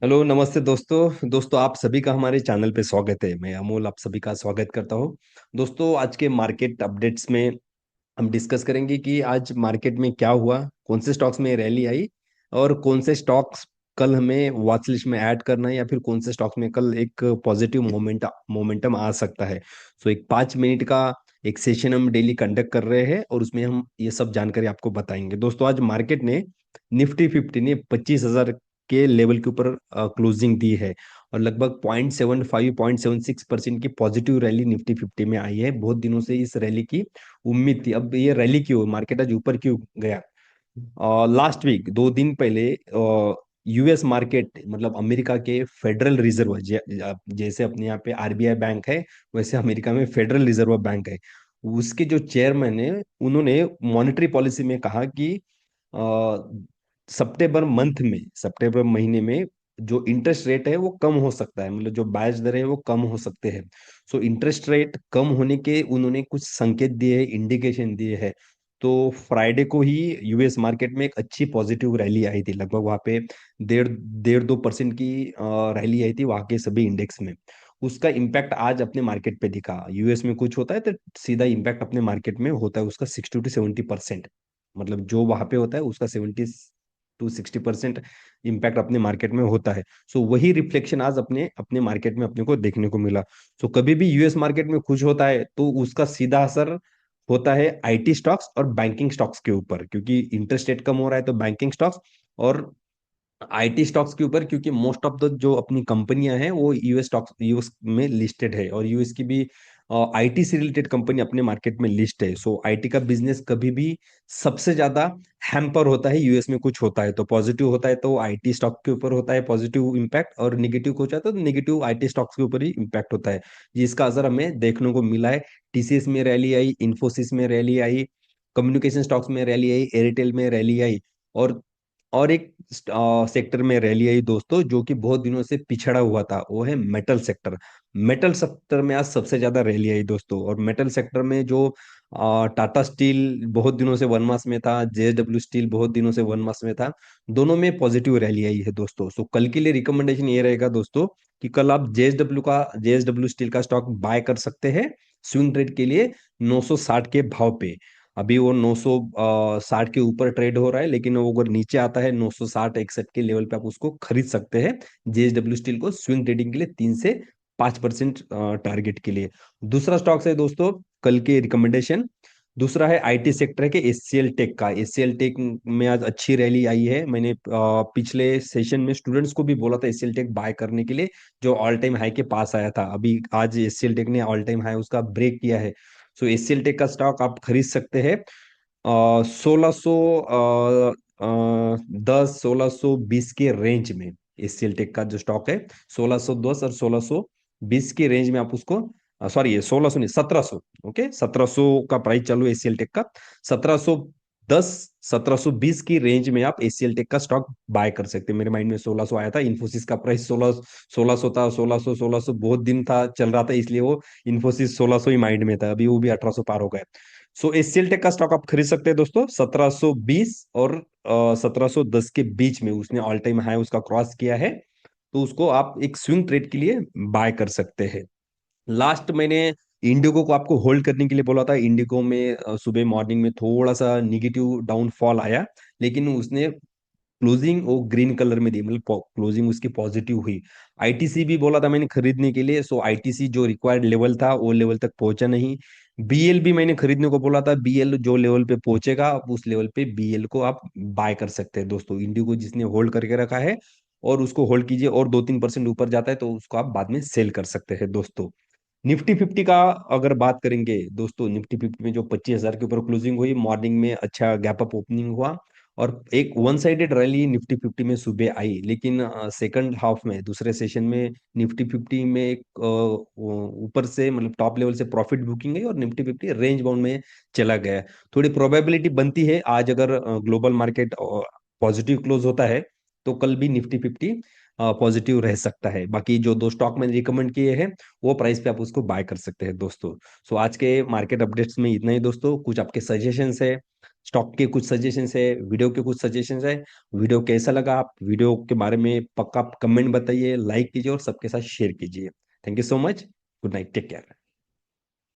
Hello, नमस्ते दोस्तों। आप सभी का हमारे चैनल पे स्वागत है। मैं अमोल आप सभी का स्वागत करता हूँ। दोस्तों, आज के मार्केट अपडेट्स में हम डिस्कस करेंगे कि आज मार्केट में क्या हुआ, कौन से स्टॉक्स में रैली आई और कौन से स्टॉक्स कल हमें वॉच लिस्ट में ऐड करना है, या फिर कौन से स्टॉक्स में कल एक पॉजिटिव मोमेंटम आ सकता है। सो एक 5 मिनट का एक सेशन हम डेली कंडक्ट कर रहे हैं और उसमें हम ये सब जानकारी आपको बताएंगे। दोस्तों, आज मार्केट ने निफ्टी 50 ने 25,000 के लेवल के ऊपर क्लोजिंग दी है और लगभग 0.75 0.76% की पॉजिटिव रैली निफ्टी 50 में आई है। बहुत दिनों से इस रैली की उम्मीद थी। अब ये रैली क्यों, मार्केट आज ऊपर क्यों गया? लास्ट वीक 2 दिन पहले यूएस मार्केट, मतलब अमेरिका के फेडरल रिजर्व, जैसे अपने यहाँ पे आरबीआई बैंक है, वैसे अमेरिका में फेडरल रिजर्व बैंक है। उसके जो चेयरमैन है, उन्होंने मॉनेटरी पॉलिसी में कहा कि सितंबर महीने में जो इंटरेस्ट रेट है वो कम हो सकता है, मतलब जो ब्याज दर है वो कम हो सकते हैं। सो इंटरेस्ट रेट कम होने के उन्होंने कुछ संकेत दिए हैं, इंडिकेशन दिए हैं। तो फ्राइडे को ही यूएस मार्केट में एक अच्छी पॉजिटिव रैली आई थी। लगभग वहां पे 1.5-2% की रैली आई थी वहां के सभी इंडेक्स में। उसका इम्पैक्ट आज अपने मार्केट पे दिखा। यूएस में कुछ होता है तो सीधा इम्पैक्ट अपने मार्केट में होता है उसका 60-70%। मतलब जो वहां पे होता है उसका 70-60% इम्पैक्ट अपने मार्केट में होता है। सो वही रिफ्लेक्शन आज अपने अपने मार्केट में अपने को देखने को मिला। सो कभी भी यूएस मार्केट में कुछ होता है तो उसका सीधा असर होता है आईटी स्टॉक्स और बैंकिंग स्टॉक्स के ऊपर, क्योंकि इंटरेस्ट रेट कम हो रहा है तो बैंकिंग स्टॉक्स और आईटी स्टॉक्स के ऊपर, क्योंकि मोस्ट ऑफ द जो अपनी कंपनियां हैं वो यूएस स्टॉक्स यूएस में लिस्टेड है और यूएस की भी आईटी से रिलेटेड कंपनी अपने मार्केट में लिस्ट है। सो आईटी का बिजनेस कभी भी सबसे ज्यादा हैम्पर होता है यूएस में कुछ होता है तो पॉजिटिव होता है तो आईटी स्टॉक के ऊपर होता है पॉजिटिव इम्पैक्ट, और निगेटिव कुछ होता है तो निगेटिव आईटी स्टॉक्स के ऊपर ही इम्पैक्ट होता है, जिसका असर हमें देखने को मिला है। टीसीएस में रैली आई, इन्फोसिस में रैली आई, कम्युनिकेशन स्टॉक्स में रैली आई, एयरटेल में रैली आई, और एक सेक्टर में रैली आई दोस्तों, जो कि बहुत दिनों से पिछड़ा हुआ था, वो है मेटल सेक्टर। मेटल सेक्टर में आज सबसे ज्यादा रैली आई दोस्तों। और मेटल सेक्टर में जो टाटा स्टील बहुत दिनों से वन मास में था, जेएसडब्ल्यू स्टील बहुत दिनों से वन मास में था, दोनों में पॉजिटिव रैली आई है दोस्तों। सो कल के लिए रिकमेंडेशन ये रहेगा दोस्तों कि कल आप जेएसडब्ल्यू स्टील का स्टॉक बाय कर सकते हैं स्विंग ट्रेड के लिए 960 के भाव पे। अभी वो 960 के ऊपर ट्रेड हो रहा है, लेकिन वो अगर नीचे आता है 960-61 के लेवल पे आप उसको खरीद सकते हैं जेएसडब्ल्यू स्टील को स्विंग ट्रेडिंग के लिए 3 से 5% टारगेट के लिए। दूसरा स्टॉक्स है दोस्तों कल के रिकमेंडेशन, दूसरा है आईटी सेक्टर के एचसीएल टेक का। एचसीएल टेक में आज अच्छी रैली आई है। मैंने पिछले सेशन में स्टूडेंट्स को भी बोला था एचसीएल टेक बाय करने के लिए, जो ऑल टाइम हाई के पास आया था। अभी आज एचसीएल टेक ने ऑल टाइम हाई उसका ब्रेक किया है। सो एचसीएल टेक का स्टॉक आप खरीद सकते हैं 1610-1620 के रेंज में। एचसीएल टेक का जो स्टॉक है 1610 और 1620 के रेंज में आप उसको, सॉरी, ये 1600 नहीं, 1700। ओके, 1700 का प्राइस चालू है एचसीएल टेक का। 1710 1720 की रेंज में आप एचसीएल टेक का स्टॉक बाय कर सकते हैं। मेरे माइंड में 1600 आया था। इन्फोसिस का प्राइस 1600 था। 1600 बहुत दिन था चल रहा था, इसलिए वो इन्फोसिस 1600 ही माइंड में था। अभी वो भी 1800 पार हो गया। सो एचसीएल टेक का स्टॉक आप खरीद सकते हैं दोस्तों 1720 और 1710 के बीच में। उसने ऑल टाइम हाई उसका क्रॉस किया है, तो उसको आप एक स्विंग ट्रेड के लिए बाय कर सकते हैं। लास्ट मैंने इंडिगो को आपको होल्ड करने के लिए बोला था। इंडिगो में सुबह मॉर्निंग में थोड़ा सा निगेटिव डाउनफॉल आया, लेकिन उसने क्लोजिंग वो ग्रीन कलर में दी, मतलब क्लोजिंग उसकी पॉजिटिव हुई। आईटीसी भी बोला था मैंने खरीदने के लिए। सो आईटीसी जो रिक्वायर्ड लेवल था वो लेवल तक पहुंचा नहीं। बीएल भी मैंने खरीदने को बोला था। बीएल जो लेवल पे पहुंचेगा आप उस लेवल पे बीएल को आप बाय कर सकते हैं दोस्तों। इंडिगो जिसने होल्ड करके रखा है और उसको होल्ड कीजिए, और 2-3% ऊपर जाता है तो उसको आप बाद में सेल कर सकते हैं दोस्तों। निफ्टी 50 का अगर बात करेंगे दोस्तों, निफ्टी 50 में जो 25,000 के ऊपर क्लोजिंग हुई, मॉर्निंग में अच्छा गैप अप ओपनिंग हुआ और एक वन साइडेड रैली निफ्टी 50 में सुबह आई। लेकिन सेकंड हाफ में, दूसरे सेशन में, निफ्टी 50 में एक ऊपर से, मतलब टॉप लेवल से प्रॉफिट बुकिंग है और निफ्टी 50 रेंज बाउंड में चला गया। थोड़ी प्रोबेबिलिटी बनती है आज अगर ग्लोबल मार्केट पॉजिटिव क्लोज होता है तो कल भी निफ्टी 50 पॉजिटिव रह सकता है। बाकी जो दो स्टॉक मैंने रिकमेंड किए हैं वो प्राइस पे आप उसको बाय कर सकते हैं दोस्तों। सो आज के मार्केट अपडेट्स में इतना ही दोस्तों। कुछ आपके सजेशंस है स्टॉक के कुछ सजेशंस है, वीडियो के कुछ सजेशंस है। वीडियो कैसा लगा, आप वीडियो के बारे में पक्का कमेंट बताइए, लाइक कीजिए और सबके साथ शेयर कीजिए। Thank you so much. Good night, take care.